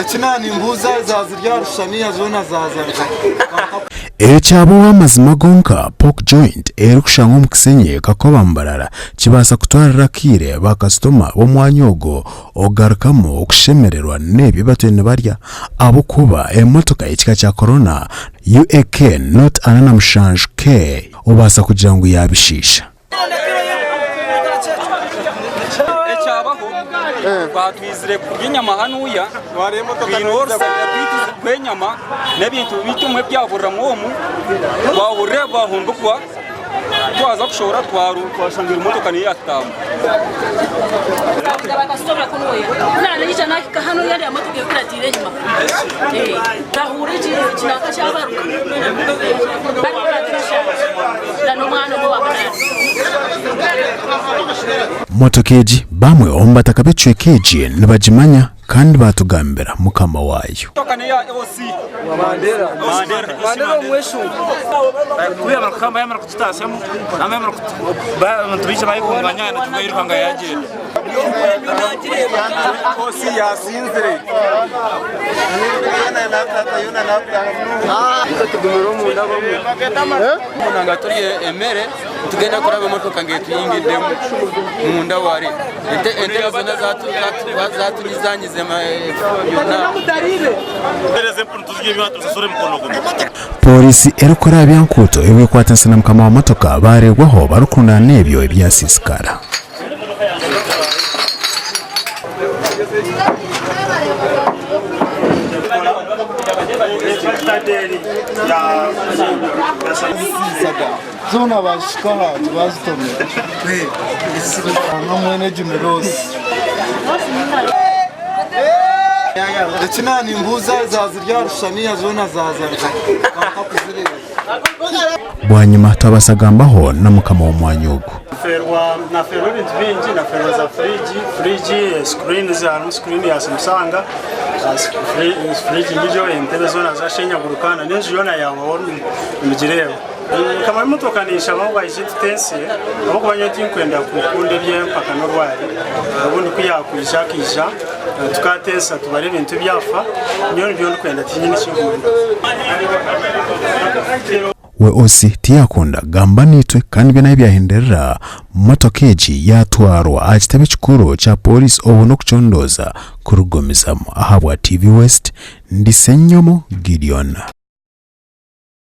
Ekinani mbuza zazirya rushaniya zona zaza. Ekyabo w'amazima gonka pork joint erikushanga omu kisenye kakoba mbarara kibasa kutwarira kire bakasitoma b'omwanya ogwo ogarukamu okushemererwa n'ebyo batwine barya abo kuba emotoka ekika kya corona UAK not anana mushanju K obasa kugira ngu yabishisha. Batwizire kuginyama hanuya binorsa bitu kwenyama nebintu bitumwe byabura mwomu wawure bahumbukwa twaza kushora twashangira imodoka ni yatamu bakasitoma kunoya nana yija nakika hano yari amotoka yokuratire nyuma tahurije kinaka cyabaruka bari baratisha dano mwana bo bakana motokeji bamwe ombataka becwekeji nibajimanya kandi batugambira mukama wayo tokane ya OC Mandera mweshu kuya makamba yamara kututasemo namemara kutubisha bayikunganya na tubayirukanga yaje OC yasinzire. Munanga turi emere tugenda kuraba motoka ngetu yingide munda wari ente zona zatulizanyize yona polisi erikora byankuto ebikwatansa na mukama wa motoka baregwaho barukunda nebyo ebyasisikara. Zona bashikaha tubazitome. No mwene jumerosi. Ekinani mbuza zazirya rushaniya zona zaza. Bwanyuma tabasagambaho na mukama w'omwanya ogwo. Na ferwa bintu bingi na ferwa za friji screen ya Samsung friji ndijo entebe zona zashenyagurukana n'enju yona yawe mugireba kama mutokanisha bamwe bayishite tense abo kubanya tinkwenda kukunde bye mpaka no rwari ubundi kuyakwishakisha tukatesa tubare ibintu byafa niyo byo kwenda tinyine cy'umuntu we osi tiyakunda gamba nitwe kandi binaye byahenderera motokeji yatwarwa akitabe kikuru cha police obuno kuchondoza kurugomizamo ahabwa TV West ndi Senyomo Gideon.